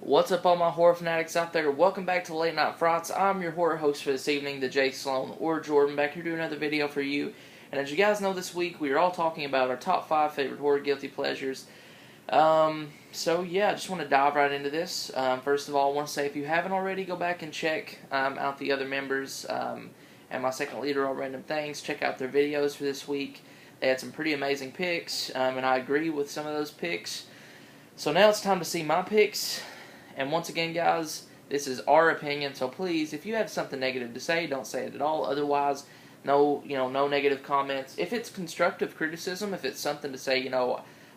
What's up, all my horror fanatics out there? Welcome back to Late Night Frights. I'm your horror host for this evening, the Jay Sloan, or Jordan, back here doing another video for you. And as you guys know, this week we are all talking about our top 5 favorite horror guilty pleasures. So yeah, I just want to dive right into this. First of all, I want to say if you haven't already, go back and check out the other members and my second leader, All Random Things. Check out their videos for this week. They had some pretty amazing picks, and I agree with some of those picks. So now it's time to see my picks. And once again, guys, this is our opinion, so please, if you have something negative to say, don't say it at all. Otherwise, no negative comments. If it's constructive criticism, if it's something to say,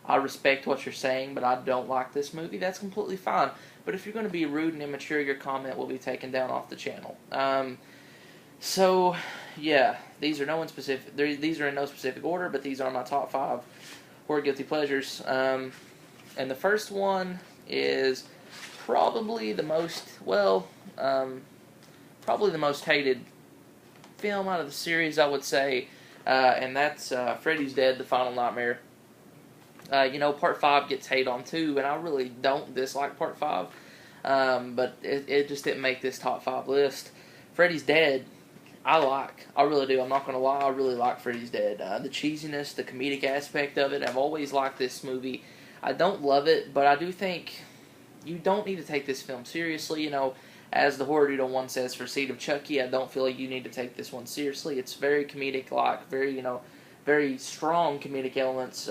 I respect what you're saying, but I don't like this movie, that's completely fine. But if you're going to be rude and immature, your comment will be taken down off the channel. So, yeah, these are these are in no specific order, but these are my top 5 horror guilty pleasures. And the first one is probably the most, probably the most hated film out of the series, I would say, and that's Freddy's Dead, The Final Nightmare. Part 5 gets hate on too, and I really don't dislike Part 5, but it just didn't make this top 5 list. Freddy's Dead, I really do, I'm not going to lie, I really like Freddy's Dead. The cheesiness, the comedic aspect of it, I've always liked this movie. I don't love it, but I do think you don't need to take this film seriously. As the Horror Doodle one says for Seed of Chucky, I don't feel like you need to take this one seriously. It's very comedic-like, very strong comedic elements.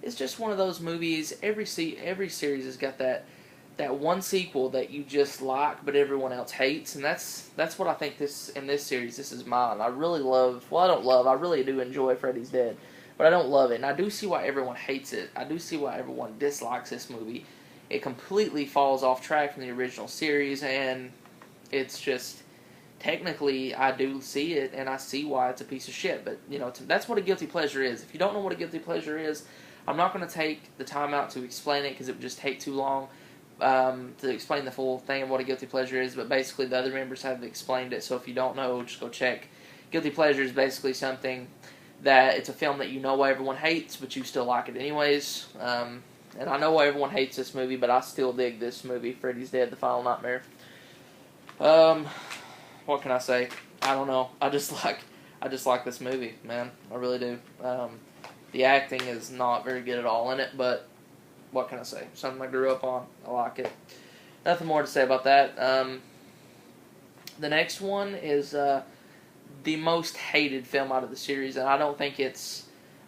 It's just one of those movies. Every series has got that one sequel that you just like, but everyone else hates, and that's what I think in this series. This is mine. I really love. Well, I don't love. I really do enjoy Freddy's Dead, but I don't love it, and I do see why everyone hates it. I do see why everyone dislikes this movie. It completely falls off track from the original series, and it's just, technically, I do see it, and I see why it's a piece of shit, but, that's what a guilty pleasure is. If you don't know what a guilty pleasure is, I'm not going to take the time out to explain it, because it would just take too long to explain the full thing of what a guilty pleasure is, but basically the other members have explained it, so if you don't know, just go check. Guilty pleasure is basically something that, it's a film that you know why everyone hates, but you still like it anyways. And I know why everyone hates this movie, but I still dig this movie, Freddy's Dead, The Final Nightmare. What can I say? I don't know. I just like this movie, man. I really do. The acting is not very good at all in it, but what can I say? Something I grew up on. I like it. Nothing more to say about that. The next one is the most hated film out of the series, and I don't think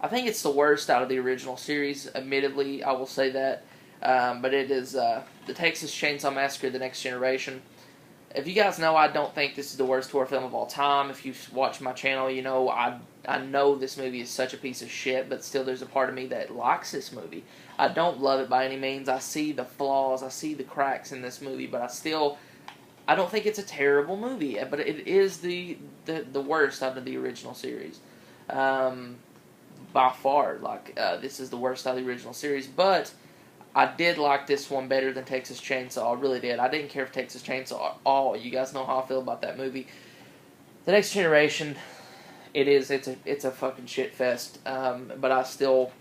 I think it's the worst out of the original series, admittedly, I will say that. But it is the Texas Chainsaw Massacre, The Next Generation. If you guys know, I don't think this is the worst horror film of all time. If you've watched my channel, I know this movie is such a piece of shit, but still there's a part of me that likes this movie. I don't love it by any means. I see the flaws, I see the cracks in this movie, but I don't think it's a terrible movie. But it is the worst out of the original series. By far, this is the worst out of the original series, but I did like this one better than Texas Chainsaw. I really did. I didn't care for Texas Chainsaw at all. You guys know how I feel about that movie. The Next Generation, it's a fucking shit fest, but I still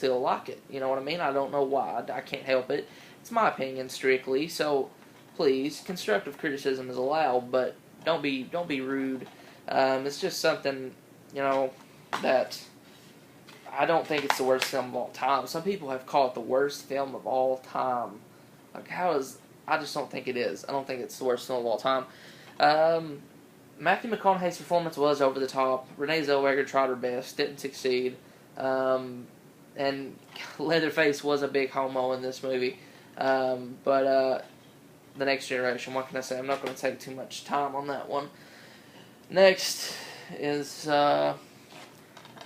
like it. You know what I mean? I don't know why. I can't help it. It's my opinion strictly, so please, constructive criticism is allowed, but don't be rude. It's just something, that I don't think it's the worst film of all time. Some people have called it the worst film of all time. I just don't think it is. I don't think it's the worst film of all time. Matthew McConaughey's performance was over the top. Renee Zellweger tried her best, didn't succeed. And Leatherface was a big homo in this movie. But The Next Generation, what can I say? I'm not going to take too much time on that one. Next is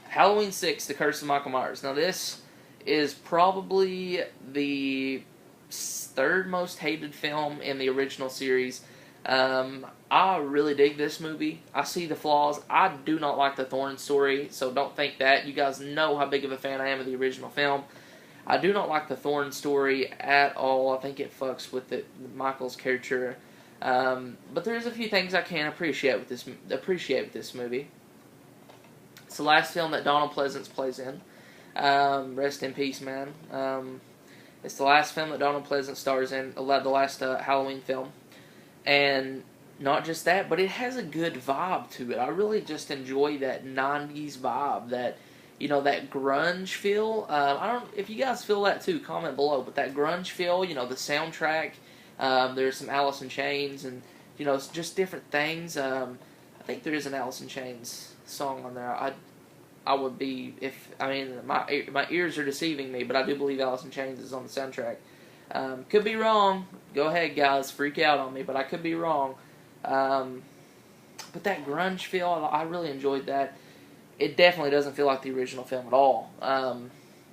Halloween 6, The Curse of Michael Myers. Now, this is probably the third most hated film in the original series. I really dig this movie. I see the flaws. I do not like the Thorn story, so don't think that. You guys know how big of a fan I am of the original film. I do not like the Thorn story at all. I think it fucks with Michael's character. But there's a few things I can appreciate with this movie. It's the last film that Donald Pleasence plays in. Rest in peace, man. It's the last film that Donald Pleasence stars in, the last Halloween film. And not just that, but it has a good vibe to it. I really just enjoy that 90s vibe, that, you know, that grunge feel. I don't, if you guys feel that too, comment below. But that grunge feel, you know, the soundtrack, there's some Alice in Chains, and, you know, it's just different things. I think there is an Alice in Chains song on there. I would be, if, I mean, my ears are deceiving me, but I do believe Alice in Chains is on the soundtrack. Could be wrong. Go ahead, guys, freak out on me, but I could be wrong. But that grunge feel, I really enjoyed that. It definitely doesn't feel like the original film at all.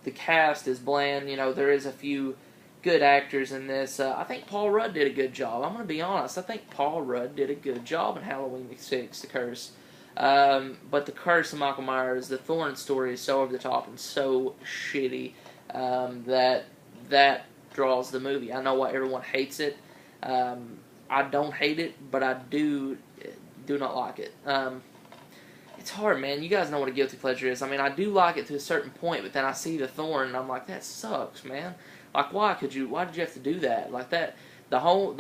The cast is bland. You know, there is a few good actors in this. I think Paul Rudd did a good job. I'm going to be honest. I think Paul Rudd did a good job in Halloween 6, The Curse. But The Curse of Michael Myers, the Thorn story is so over the top and so shitty that draws the movie. I know why everyone hates it. I don't hate it, but I do not like it. It's hard, man. You guys know what a guilty pleasure is. I mean, I do like it to a certain point, but then I see the Thorn and I'm like, that sucks, man. Like, why did you have to do that? Like that, the whole,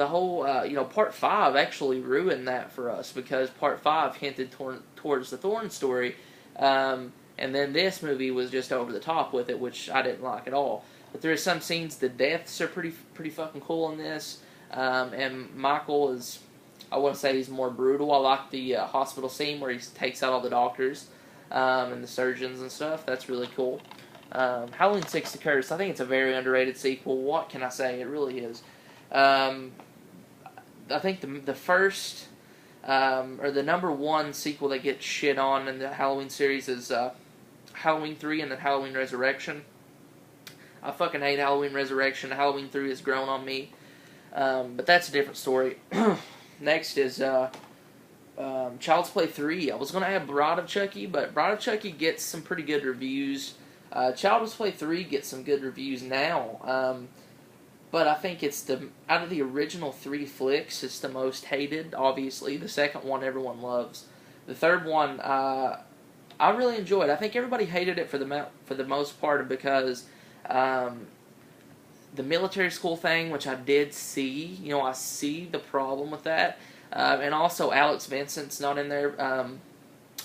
you know, Part 5 actually ruined that for us, because Part 5 hinted towards the Thorn story, and then this movie was just over the top with it, which I didn't like at all. But there are some scenes, the deaths are pretty fucking cool in this, and Michael is, I wouldn't say he's more brutal. I like the hospital scene where he takes out all the doctors and the surgeons and stuff. That's really cool. Halloween 6, The Curse, I think it's a very underrated sequel. What can I say? It really is. I think the first, or the number one sequel that gets shit on in the Halloween series is Halloween 3 and then Halloween Resurrection. I fucking hate Halloween Resurrection. Halloween 3 has grown on me. But that's a different story. Next is Child's Play 3. I was going to add Bride of Chucky, but Bride of Chucky gets some pretty good reviews. Child's Play 3 gets some good reviews now. But I think it's out of the original 3 flicks, it's the most hated, obviously. The second one everyone loves. The third one, I really enjoyed. I think everybody hated it for the most part because the military school thing, which I did see, you know, I see the problem with that. And also Alex Vincent's not in there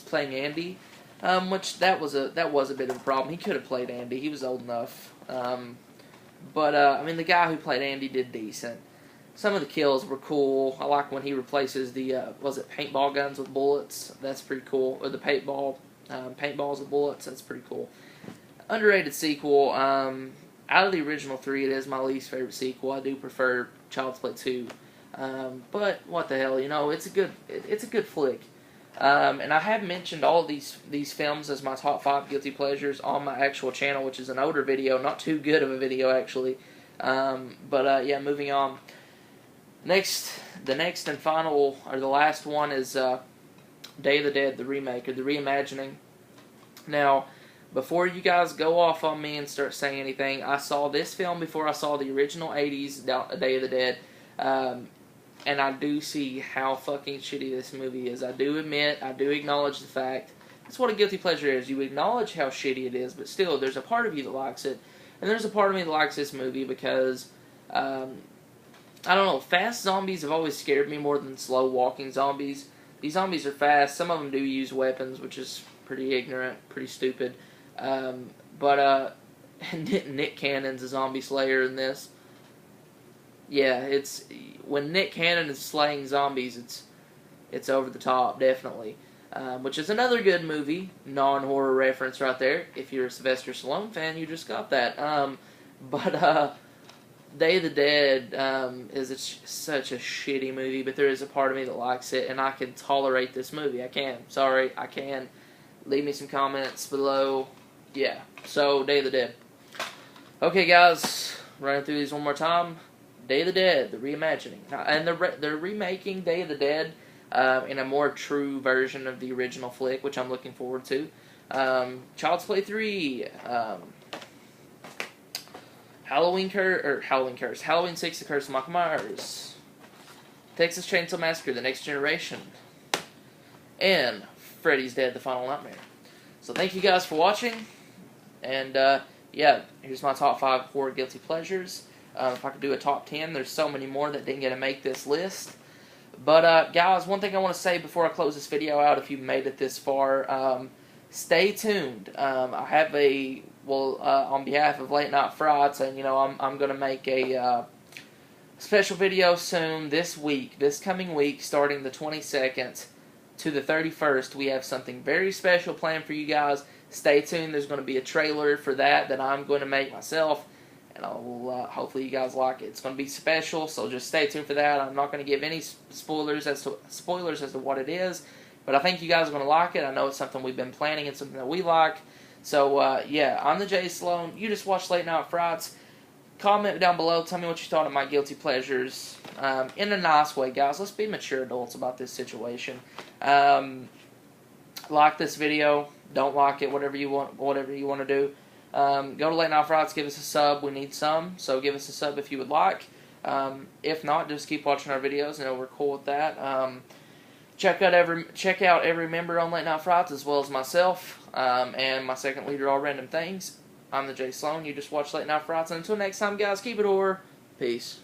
playing Andy, which that was a bit of a problem. He could have played Andy. He was old enough. But I mean, the guy who played Andy did decent. Some of the kills were cool. I like when he replaces the paintball guns with bullets. That's pretty cool. Or the paintballs with bullets. That's pretty cool. Underrated sequel. Out of the original 3, it is my least favorite sequel. I do prefer Child's Play 2. But what the hell, you know, it's a good flick. And I have mentioned all of these films as my top 5 guilty pleasures on my actual channel, which is an older video, not too good of a video actually. Yeah, moving on. The next and final, or the last one, is Day of the Dead, the remake, or the reimagining. Now, before you guys go off on me and start saying anything, I saw this film before I saw the original 80s Day of the Dead, and I do see how fucking shitty this movie is. I do admit, I do acknowledge the fact. That's what a guilty pleasure is. You acknowledge how shitty it is, but still, there's a part of you that likes it, and there's a part of me that likes this movie because, I don't know, fast zombies have always scared me more than slow-walking zombies. These zombies are fast. Some of them do use weapons, which is pretty ignorant, pretty stupid. But Nick Cannon's a zombie slayer in this. Yeah, it's when Nick Cannon is slaying zombies, it's over the top, definitely. Which is another good movie, non-horror reference right there. If you're a Sylvester Stallone fan, you just got that. Day of the Dead is such a shitty movie, but there is a part of me that likes it, and I can tolerate this movie. I can. Sorry, I can. Leave me some comments below. Yeah, so Day of the Dead. Okay, guys, running through these one more time. Day of the Dead, the reimagining. And they're remaking Day of the Dead in a more true version of the original flick, which I'm looking forward to. Child's Play 3, Halloween 6, The Curse of Michael Myers, Texas Chainsaw Massacre, The Next Generation, and Freddy's Dead, The Final Nightmare. So thank you guys for watching, and yeah, here's my top 5 horror guilty pleasures. If I could do a top 10, there's so many more that didn't get to make this list. But, guys, one thing I want to say before I close this video out, if you made it this far, stay tuned. I have on behalf of Late Night Frights, and, I'm going to make a special video soon this coming week, starting the 22nd to the 31st. We have something very special planned for you guys. Stay tuned. There's going to be a trailer for that I'm going to make myself. And hopefully you guys like it. It's going to be special, so just stay tuned for that. I'm not going to give any spoilers as to what it is, but I think you guys are going to like it. I know it's something we've been planning and something that we like. So, yeah, I'm the Jay Sloan. You just watched Late Night Frights. Comment down below. Tell me what you thought of my guilty pleasures. In a nice way, guys. Let's be mature adults about this situation. Like this video. Don't like it. Whatever you want to do. Go to Late Night Frights, give us a sub. We need some, so give us a sub if you would like. If not, just keep watching our videos, and we're cool with that. Check out every member on Late Night Frights, as well as myself, and my second leader, All Random Things. I'm the Jay Sloan. You just watched Late Night Frights, and until next time, guys, keep it horror. Peace.